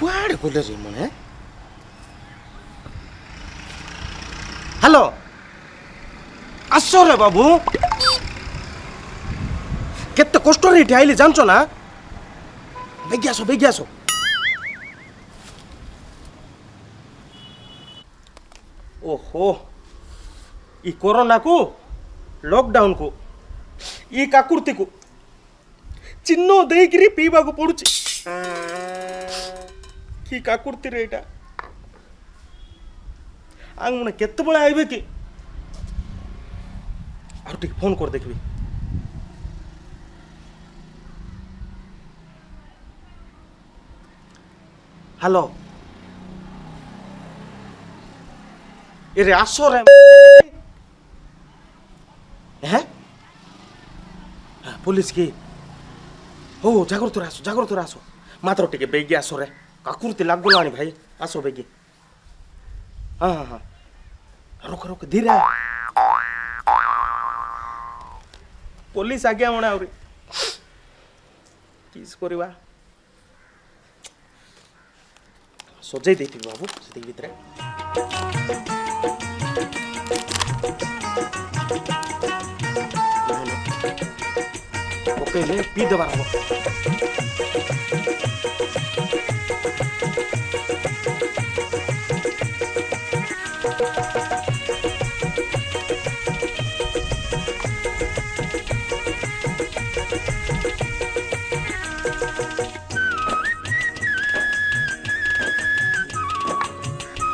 କୁଆଡ଼େ ଗଲେ ରେ ମାନେ ହ୍ୟାଲୋ ଆସ ରେ ବାବୁ କେତେ କଷ୍ଟରେ ଏଠି ଆଇଲି ଜାଣିଛ ନା ବେଗି ଆସ ଓହୋ ଇ କୋରୋନା को लॉकडाउन को ଇ କାକୁର୍ତ୍ତି को ଚିହ୍ନ ଦେଇକିରି ପିଇବାକୁ ପଡୁଛି କି କାକୁର୍ତ୍ତି ରେ ଏଇଟା ଆଙ୍ଗ ମାନେ କେତେବେଳେ ଆଇବେ କି ଆଉ ଟିକେ ଫୋନ କରି ଦେଖିବି ହ୍ୟାଲୋ ଏରେ ଆସ ରେ হ্যাঁ পুলিশ কি ও জাগ্রত আসো মাত্র টিকে বেগি আসো রে কাকুরতি লাগলানি ভাই আসো বেগি হ্যাঁ রোক ধীরে পুলিশ আজ্ঞা মনে আউরি কিস করিবা সজাই ଦେଇଥିବି ବାବୁ ସେତିକି ଭିତରେ ପକେଇଲେ ପିଇ ଦେବାର ହବ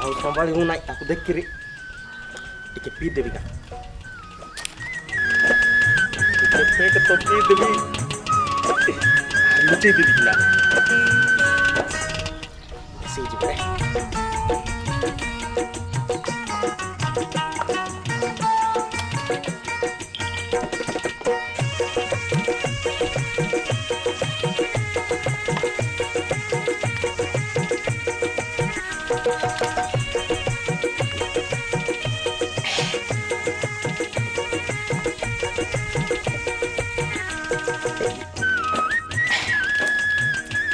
ଆଉ ସମ୍ଭାଳି ହଉ ନାହିଁ ତାକୁ ଦେଖିକିରି ଟିକେ ପିଇ ଦେବି କା पेट तो पी देवी लुचई देवी ना ऐसे ही जिबरे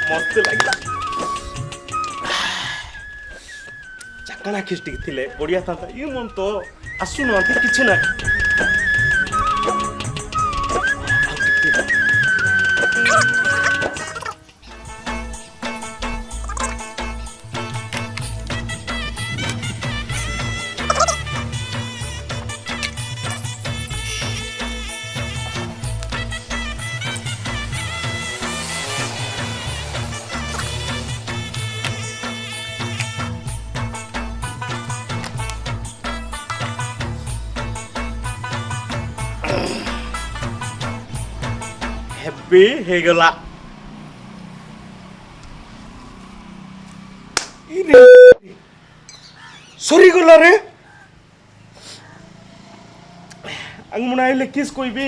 मस्त लगे चाकणा खिस्टी थिले बढ़िया था ये मन तो आसुन किसी ना हेबी हेगला सरी गला रे अंगमुना आइले किस कोई भी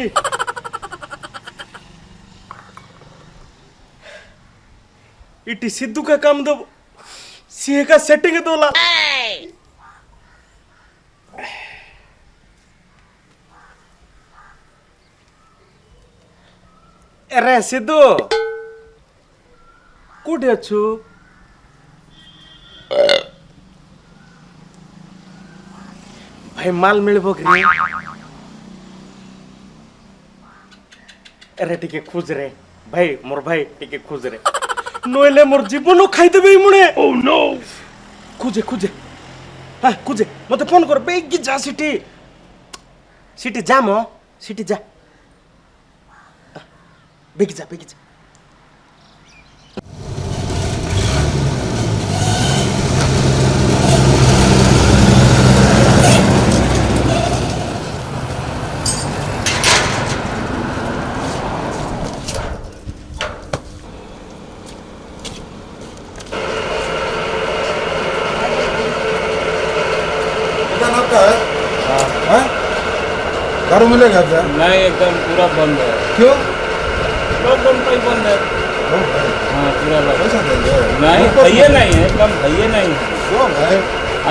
इटी सिद्धू का काम दो सीए का सेटिंग दोला अरे सिद्धू कोठे अच्छु भाई माल मिलबो कि अरे टिके खोज रे भाई मोर भाई टिके खोज रे नोले मोर जीवन खाई देबे मुने ओ नो खोजे हां खोजे मते फोन कर बेगी जा सिटी जा मो सिटी जा बेगी जा दारू मिलेगा क्या? नहीं, एकदम पूरा बंद है। क्यों? लॉकडाउन का ही बंद है। हाँ, पूरा बंद। पैसा देंगे? नहीं, भैया नहीं है, एकदम भैया नहीं है। क्यों भाई?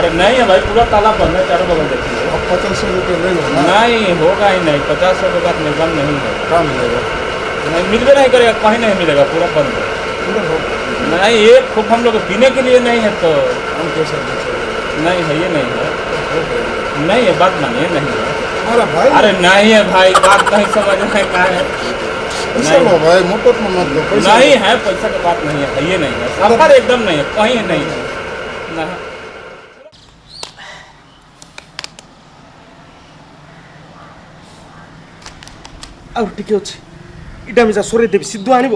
अरे नहीं है भाई, पूरा ताला बंद है, चारों बगल देखिए। अब 2500 रुपये ले लो ना। नहीं होगा ही नहीं, 50 रुपये का निर्गम नहीं है। क्या मिलेगा? नहीं, मिलवे नहीं करेगा, कहीं नहीं मिलेगा, पूरा बंद है। उधर होगा। नहीं ये खूब हम लोग को पीने के लिए नहीं है तो हम कैसे बेचेंगे? नहीं है, ये नहीं है, नहीं है, बात मानिए नहीं है। हमारा भाई अरे नहीं है भाई, बात नहीं समझ रहे क्या है। पैसा लो भाई, मुफ्त में मत दो पैसा नहीं लो। है, पैसा की बात नहीं है, ये नहीं है, सफर एकदम नहीं है, कहीं नहीं है ना। ଆଉ ଟିକେ ଅଛି ଏଇଟା ଆମେ ଯା ସରେଇ ଦେବି ସିଧୁ ଆଣିବ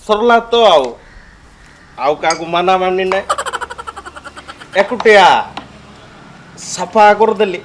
ସରଲା ତ ଆଉ କାହାକୁ ମାନା ମାନି ନାହିଁ ଏକୁଟିଆ ସଫା କରିଦେଲି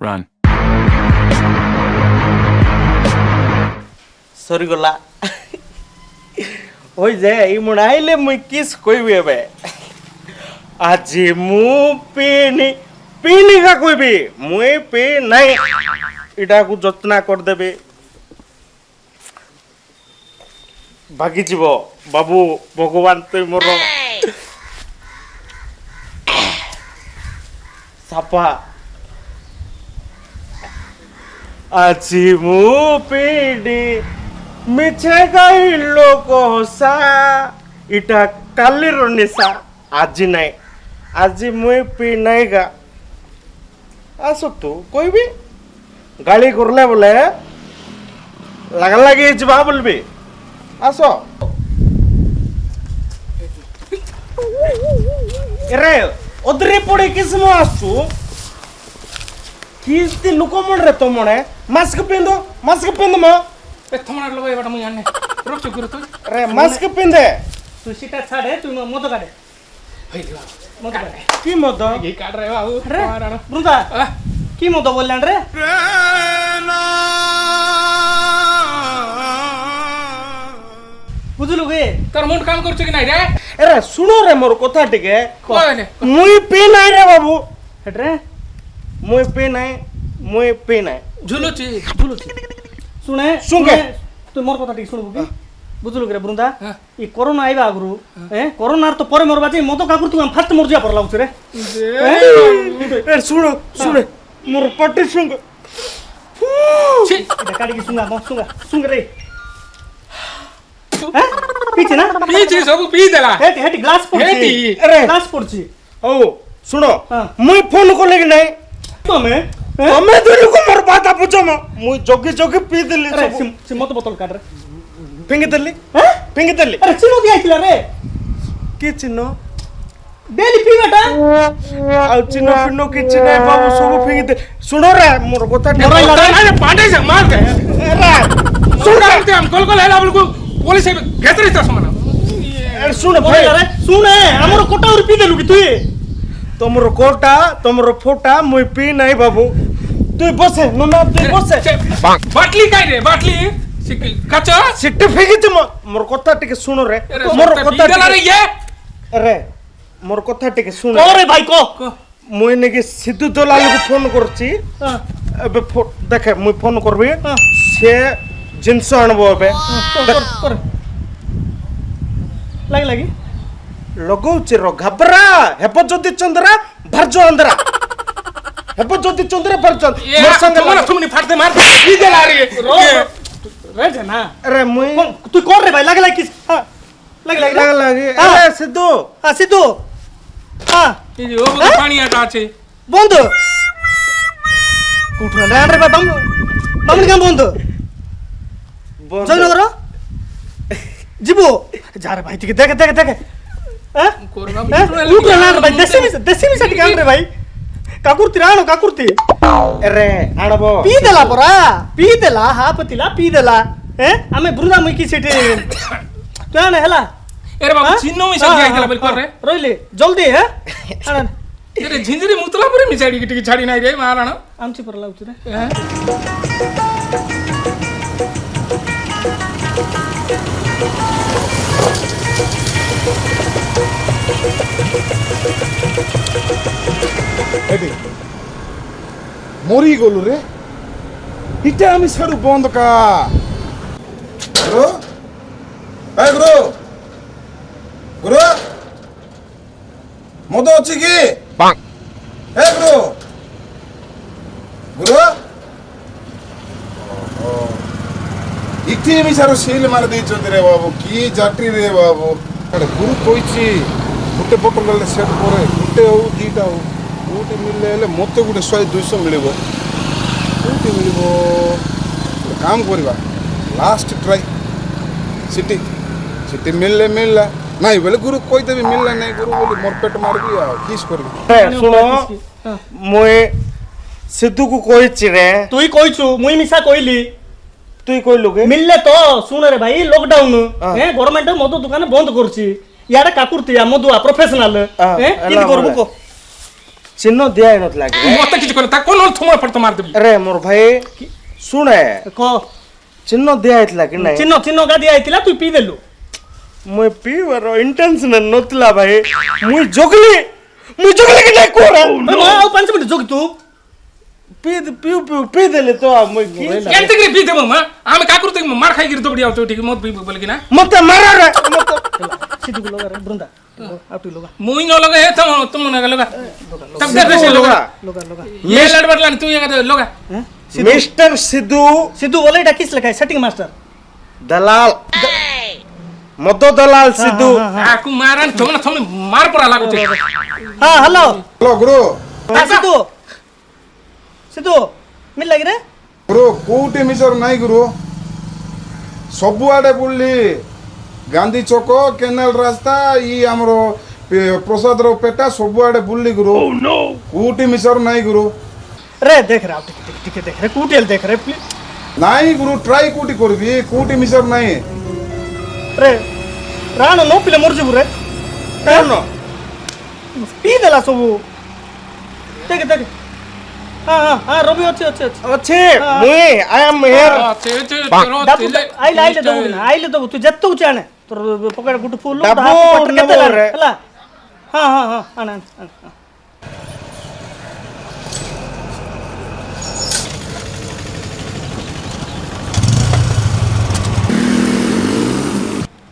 Run. ସରିଗଲା ହୋଇ ଯେ ଏଇ ମୁଣ ଆଇଲେ ମୁଇଁ କିସ୍ କହିବି ଏବେ ଆଜି ମୁଁ ପିନି କା କହିବି ମୁଇଁ ପିଇ ନାହିଁ ଏଇଟାକୁ ଯତ୍ନ କରିଦେବି ଭାଗିଯିବ ବାବୁ ଭଗବାନ ତୁଇ ମୋର ସାପା ଆଜି ମୁଁ ପିନି ମିଛେ ଗାଇଲୋ କହସା ଇଟା କାଲିର ନିଶା ଆଜି ନାହିଁ ଆଜି ମୁଇଁ ପିଇ ନାହିଁ ଗା ଆସ ତୁ କହିବି ଗାଳି କରଲେ ବୋଲେ ଲାଗି ଯିବା ବୋଲବି ଆସ ଏରେ ଅଦରେ ପଡେ କିସମ ଆସୁ କିସ୍ତି ଲୋକ ମନରେ ତ ମନେ ମାସ୍କ ପିନ୍ଧ ମ थोड़ा लोग ये बड़ा मुझे आने रुक चुकी रे तू अरे मास्क पिंधे तू सीटा छाड़े तू मद काटे भाई दिवा मद काटे की मद ये काट रहे बाबू रे मारा बृंदा की मद बोललान रे बुझलु गे तोर मुंड काम करछ कि नहीं रे अरे सुनो रे मोर कथा टिके कोने मुई पी नाही रे बाबू हेट रे मुई पी नाही झुलुची सुने सुनगे। तू मोर कथा ठीक सुनबु की बुझलु गे बृंदा हाँ। ई कोरोना आइबा आगरु कोरोना तो परे मोर बाजे मद काकुर तू फास्ट मोर जिया पर लागछ रे ए सुनो मोर पट्टी सुंग छी एटा काटी की सुंगा सुंग रे हैं पीछे ना पीछे सब पी देला हेट हेट ग्लास पड़ची हेटी। अरे ग्लास पड़ची ओ सुनो हाँ। मुई फोन को लेके नहीं तमे तमे दुनु को मोर बात पूछो म मुई जोगी पी देली अरे सब सिम मत बोतल काट रे फिंगी देली हैं फिंगी देली अरे चिनो दिया आइथिला रे की चिन्ह डेली पीबाटा ଆଉ ଚିହ୍ନ ପିନ୍ନ କିଛି ନାହିଁ ବାବୁ ସବୁ ଫିଙ୍ଗି ଦେ ଶୁଣ ରେ ମୋର କଥା अरे पांडे से मार के सुन रहा हम कल हैला बोल को पुलिस घेतरे त समान ଶୁଣ भाई ଭାଇ अरे सुन हमर कोटा और पी देलु की तू ତମର କୋଟା ତମର ଫୋଟା ମୁଇଁ ପିଇ ନାହିଁ ବାବୁ ତୁଇ ବସେ ନନା ତୁଇ ବସେ बाटली काई रे बाटली कच्चा ସିଟି ଫିଙ୍ଗିଛି ମୋର କଥା ଟିକେ ଶୁଣ ରେ ମୋର ମୋର କଥା କଥା रे ଟିକେ ये ରେ ମୋର କଥା ଟିକେ ଶୁଣ को रे भाई को ମୁଇଁ ନେକି ସିଧୁ ଦଲାଲକୁ ଫୋନ କରୁଛି हां ଏବେ ଦେଖେ ମୁଇଁ ଫୋନ କରିବି ହଁ। ସେ ଜିନିଷ ଆଣିବ ଏବେ कर लगी ଲଗଉଛି ର ଘାବରା ହେବ ଯଦି ଚନ୍ଦ୍ରା ଭର୍ଜ ଆନ୍ଦ୍ରା ହେବ ଯଦି ଚନ୍ଦ୍ରା ଭର୍ଜ ये ମୋର ସାଙ୍ଗେ तुमने तुमने फाड़ दे मार दे पी देला रे रे जना अरे मुई तू कर रे भाई लगे किस हां लगे लगे हाँ। अरे सिद्धू हां सिद्धू हां ये जो पानी आता আছে बंद कुठरा रे रे बाबा बामणी काम बंद जयनगर जीबो जा रे भाई ठीक देख हैं कोरोना उठला ना रे भाई देसी मिसा ठीक रे भाई काकुर्ती राणो काकुर्ती अरे आणबो पी देला हा पतिला पी देला हैं आमे बुरुदा मुई की सेठी तो आने हला अरे बाबू चिन्नो में सब जाइतला बिल्कुल रे रोइले जल्दी हैं तेरे झिंझरी मुतला पुरे मिसाडी की टिकी छाडी नाही रे महाराणा आमची पर लावतो रे এটি মরি গলু রে এটা আমি ছাড়ু বন্ধ কা গুরু এই গুরু গুরু মদ আছে কি এই গুরু গুরু ইতি আমি ছাড়ু সিল মার ଦେଇଛନ୍ତି রে বাবু কি জাটি রে বাবু আরে গুরু কইছি ଗୋଟେ ବୋଟଲ ହେଲେ ସେଟ୍ ପରେ ଗୋଟେ ହଉ ଦୁଇଟା ହଉ କେଉଁଠି ମିଳିଲେ ହେଲେ ମୋତେ ଗୋଟେ 100-200 ମିଳିବ କେଉଁଠି ମିଳିବ ଗୋଟେ କାମ କରିବା ଲାଷ୍ଟ ଟ୍ରାଏ ସେଠି ସେଠି ମିଳିଲା ନାଇଁ ବୋଲେ ଗୁରୁ କହିଦେବି ମିଳିଲା ନାଇଁ ଗୁରୁ ବୋଲି ମୋର ପେଟ ମାରିବି ଆଉ କିସ୍ କରିବି ଶୁଣ ମୁଇଁ ସିଧୁକୁ କହିଛି ରେ তুই কইছু মুই মিছা কইলি তুই কইলু কে মিললে তো শুনে রে ভাই লকডাউন হ্যাঁ গভর্নমেন্ট মদ দোকান বন্ধ করছি ইয়াডা কাকুরতিয়া মদুয়া প্রফেশনাল হ্যাঁ কি করব কো চিহ্ন দিয়া নতলা কে মতে কিছু করে তা কোন থুমা পড়তো মার দেবি আরে মোর ভাই শুনে ক চিহ্ন দিয়া হইতলা কি নাই চিহ্ন চিহ্ন গাদি আইতিলা তুই পি দেলু মুই পিবার ইন্টেনশন নতলা ভাই মুই জগলি কি নাই কোরা মা আও 5 মিনিট জগি তু পি দেলে তো মুই কি ಎಂತ ಗಿರಿ ಬೀದೆ ಮಮ್ಮ ಆಮೆ ಕಾಕುರು ತೆಗಿ ಮಾರ್ ಖಾಯಿ ಗಿರಿ ದೊಬಡಿ ಆವತ್ತು ಟಿಗೆ ಮೋದ್ ಬಿ ಬಲಗಿನ ಮತ್ತ ಮಾರ ಮತ್ತ সিধু লগা রে বৃন্দা আউ তুই লগা ಮುಯಿ ನೋ ಲಗ ಹೇ ತುಮ ನಗ ಲಗ ತब ದೇ ದೇಶೆ ಲಗ লগা লগা ये लड़ बटलान तू ये लग হ্যাঁ মিস্টার সিধু সিধু বলে এটা কিস লেখায় সেটিং মাস্টার দলাল মদ দলাল সিধু आकु मारन थोमना थोमने मार पड़ा लागु ते হ্যাঁ হ্যালো হ্যালো গুরু সিধু সিধু মিল লাগি রে গুরু কোଉଠି ମିଶର ନାଇଁ ଗୁରୁ ସବୁଆଡ଼େ ବୁଲିଲି ଗାନ୍ଧୀ ଛକ କେନାଲ ରାସ୍ତା ଇ ଆମର ପ୍ରସାଦର ପେଟା ସବୁଆଡ଼େ ବୁଲିଲି ଗୁରୁ କୋଉଠି ମିଶର ନାଇଁ ଗୁରୁ রে দেখ রে আউ টিকে দেখ রে কুটেল দেখ রে প্লিজ ନାଇଁ ଗୁରୁ ଟ୍ରାଏ କୋଉଠି କରିବି କୋଉଠି ମିଶର ନାଇଁ রে রাণ নো পিলে মরজিবু রে কেন পি দেলা সবু দেখ দেখ হ্যাঁ হ্যাঁ হ্যাঁ রবি আছে আছে আছে আছে মুই আই এম হিয়ার ডাবু আইলে আইলে দেবু না আইলে দেবু তুই যেত উচে আনে তোর পকেট গুটু ফুল ডাবু কেতে নেবো রে। হেলা হ্যাঁ হ্যাঁ হ্যাঁ আন আন আন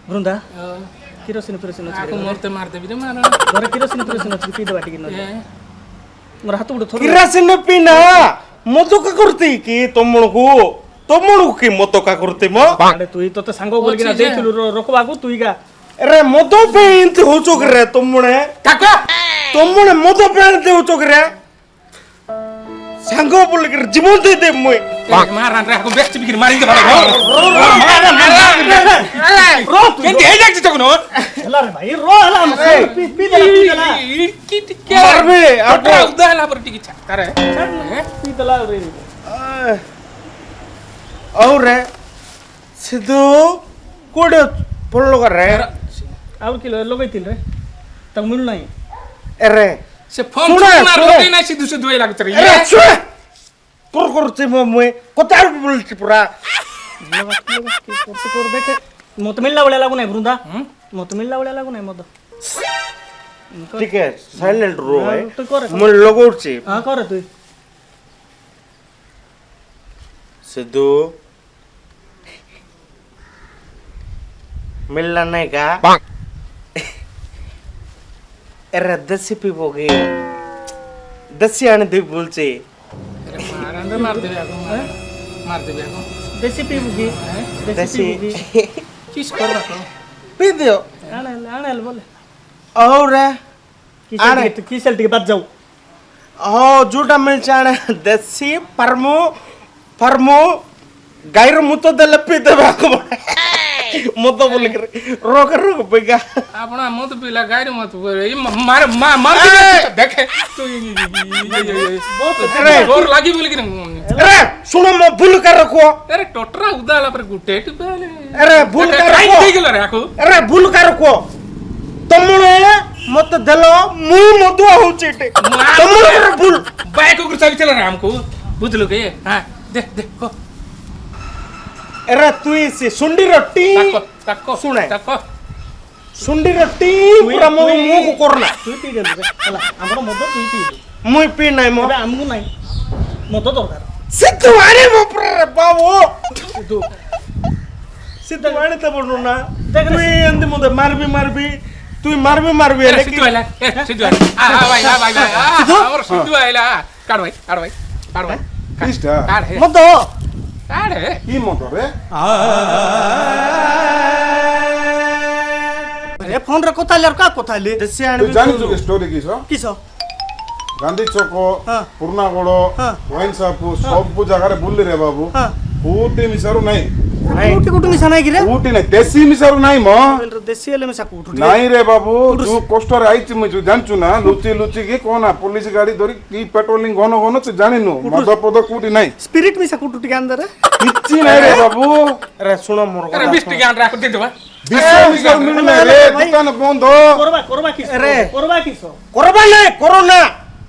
বৃন্দা কিরোসিন ফিরোসিন আছে आकु मोरते मार देबी रे मारन ঘরে কিরোসিন ফিরোসিন আছে পি দেবা টিকে না মোর হাত গুটো থর কিরাসিন পিনা মদ কা করতে কি তোমণকু কি মদ কা করতে ম আরে তুই তো সাঙ্গ বলকি না দেখিলু রকবাকু তুই গা রে মদ পে ইনতে হোচক রে তোমণে काका তোমণে মদ পে ইনতে হোচক রে সাঙ্গ বলকি জীবন দে দে মুই मारन रे आकु बेस्ट बिगिर मारि दे भाई রো তুই केंती हे जागती तको नो হেলা রে ভাই রো হেলা পি দেলা পি দেলা की टिके মারবে अटरा उदाला पर टिकी छा करे পি দেলা রে और সিধু কোড়ে পড়লো রে আর কি লগাইতিল রে তাক মিল নাই রে से फोन सुना, मार सुना। लोगे ना सिद्धू से दुए लागत रे রে ছুয়ে তোর করতে মুই কথার বলছি পুরা লগা কি করতে কর দেখে মত মিললা বলে লাগু নাই বৃন্দা মত মিললা বলে লাগু নাই মদ ঠিক আছে সাইলেন্ট রো ভাই তুই করে মুই লগৌছি হ্যাঁ করে তুই সিধু मिलना नहीं का अरे दसी पीपोगे दसी आने दे बोलचे मारन रे मार देबे आकु मार देबे आकु দেশি পিবুকি দেশি दसी পিবুকি किस कर रखो पी दियो আনাল বলে और আরে। কি সেল টিকে বাদ যাও हो झूठा मिल चाने दसी परमो परमो गायर मुतो दल पी दे बाको मुतो बोल कर रोक बेगा अपना मत पीला गाय रे मत ये मार मार देखे तू अरे। जोर लागी बोल कि अरे सुनो मैं भूल कर रखो अरे टोटरा उदाला पर गुटे टिपले अरे भूल कर काई रखो दे गेल रे आकु अरे भूल कर रखो तुमने मत देलो मु मधुआ होची एटे तमर भूल बाइक को चाबी चला रहा हमको बुझलो के हां दे दे हो अरे तू से सुंडी रोटी ताको ताको सुने। ताको सुंडी रोटी पूरा मो मुंह को करना তুই পি দেলু ହେଲା ଆମର ମଦ ତୁଇ ପିଇଲୁ मुई पी नाही मो ଏବେ ଆମକୁ ନାହିଁ ମଦ ଦରକାର सिद्धू आने बापरे बाबू ସିଧୁ सिद्धू आने त बोलू ना देख तू एंदी मुदे मारबी तू मारबी अरे सिद्धू आइला सिद्धू आइला आ भाई और सिद्धू आइला काढ भाई କିଛିଟା काढ हे ମଦ काढ हे କି ମଦ ରେ ଏ ଫୋନ ରେ କଥା ହେଲେ କା କଥା ହେଲେ देसी ତୁ आने ଜାଣିଛୁ କି ଷ୍ଟୋରି କିସ କିସ ଗାନ୍ଧୀ ଛକ ହଁ। ପୁରୁଣାଗଡ଼ ହଁ। ୱାଇନ୍ ସପ୍ ସବୁ ଜାଗାରେ ବୁଲି ରେ ବାବୁ ହଁ କୋଉଠି ମିଶାରୁ ନାହିଁ କୋଉଠି କୋଉଠି ମିଶା ନାହିଁ କି ରେ କୋଉଠି ନାହିଁ ଦେଶୀ ମିଶାରୁ ନାହିଁ ମ ଦେଶୀ ହେଲେ ମିଶା କୋଉଠୁ ନାଇଁ ରେ ବାବୁ ଯୋଉ କଷ୍ଟରେ ଆଇଛି ମୁଁ ଯୋଉ ଜାଣିଛୁ ନା ଲୁଚି କି କହନା ପୋଲିସ ଗାଡି ଧରି କି ପେଟ୍ରୋଲିଂ ଘନ ତୁ ଜାଣିନୁ ମଦ ପଦ କୋଉଠି ନାହିଁ ସ୍ପିରିଟ ମିଶା କୋଉଠୁ ଟିକେ ଆନ୍ଦରେ କିଛି ନାହିଁ ରେ ବାବୁ अरे सुनो मोर अरे 20 टका राख दे दबा ବିଷ ମିଶାରୁ ମିଳୁନି ରେ ଦୋକାନ ବନ୍ଦ କରବା କିସ अरे। କରବା କିସ करबा नहीं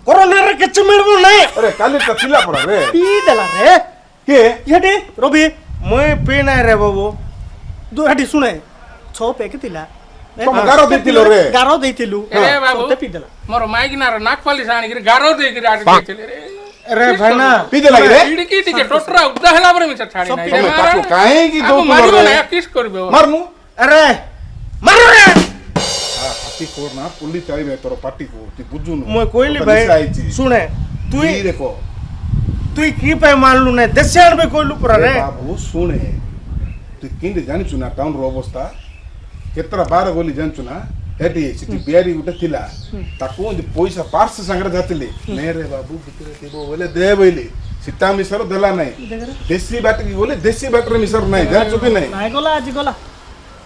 कोरोना रे किछ मिलबो नहीं ଆରେ କାଲି ତ ଥିଲା ପରା ରେ ପି ଦେଲା ରେ କିଏ ଇହାଟି ରବି मुई पी नहीं रे बाबू ଦୁ ହାଟି ଶୁଣେ 6 ପ୍ୟାକ୍ ଥିଲା ତମ ଗାର ଦେଇଥିଲ ରେ ଗାର ଦେଇଥିଲୁ अरे बाबू ତତେ ପି ଦେଲା मोर माइक ना नाक पाली साणी के गारो दे के राट देले रे अरे भाई ना ପିଦେ ଲାଗି ରେ इडकी टिके टोटरा उदा हला पर मिछ छाड़ी सब नाही ତମେ रे ତାକୁ କାହିଁକି आपको ଦଉଥିଲ मारिबो ରେ ना किस करबो ମାରନୁ अरे मारो रे ପାଟି କରନା ପୁଲିସ ଆଇବେ ତୋର ପାଟି କୁ ତୁ ବୁଝୁନୁ मुई कोइली ତୋ भाई ନିଶା ଆଇଛି। सुने तू କି ରେ କହ तू की पे मानलु नहीं देसी आने पे कोइलु पूरा रे ବାବୁ ଶୁଣେ ତୁ କେମିତି ଜାଣିଛୁ ନା ଟାଉନ ର ଅବସ୍ଥା କେତେଟା ବାର ଗଲି ଜାଣିଛୁ ନା ହେଠି ସେଠି ବିହାରୀ ଗୋଟେ ଥିଲା ତାକୁ ଏମିତି ପଇସା ପାର୍ସ ସାଙ୍ଗରେ ଯାଚିଲି ନେ ରେ ବାବୁ ଭିତରେ ଥିବ ବୋଲେ ଦେ ବୋଇଲି ସୀତା ମିଶର ଦେଲା ନାହିଁ ଦେଶୀ ବାଟିକି ଗଲେ ଦେଶୀ ବାଟରେ ମିଶର ନାହିଁ ଜାଣିଛୁ କି ନାହିଁ ନାଇଁ ଗଲା ଆଜି ଗଲା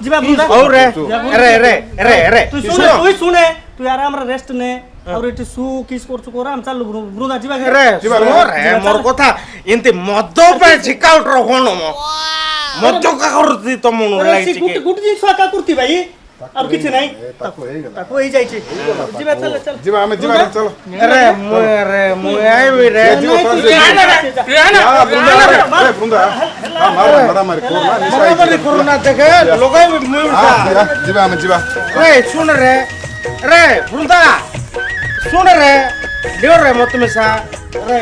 ଯିବା ବୃନ୍ଦା और रे अरे তুই শুনে তুই আরামরে রেস্ট নে আর এটি সু কিস করছু করা আমি চালু বৃন্দা ଯିବା अरे ଯିବା सुनो रे मोर कथा एंती मद पे झिकाउट रो कोन मो मद का करती तम नु আরে সি लाइट গুটি গুটি জিনিস কা করতি ভাই আর কিছু নাই ତାକୁ ହେଇଗଲା তাকো এই যাইছে ଯିବା চল চল ଯିବା ଆମେ ଯିବା ଚାଲ अरे मुई आइबी रे ଯିବ ତୋର ଯେ- ବୃନ୍ଦା ମାରାମାରି କରନା ନିଶା बराबर ହେଇଛି। कोरोना देखे लगाई मुई ଯିବା ଆମେ ଯିବା रे सुन रे वृंदा सुन रे लियो रे मत मिसा रे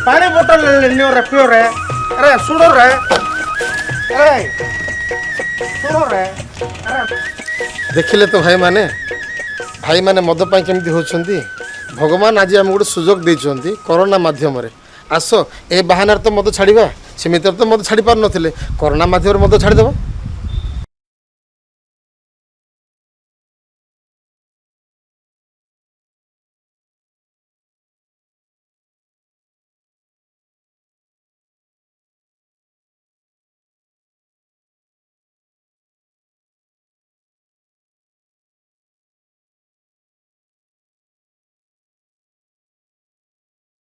पानी बोतल लियो रे पियो रे सुन रे देखिले तो भाई माने मद पाई केमती होछंती भगवान आज आम गोटे सुजोग देइछंती कोरोना माध्यम रे आस ए बहानार तो मद छाड़ीबा सेमितर तो मद छाड़ी पार नथिले कोरोना माध्यम रे मद छाड़ी देबा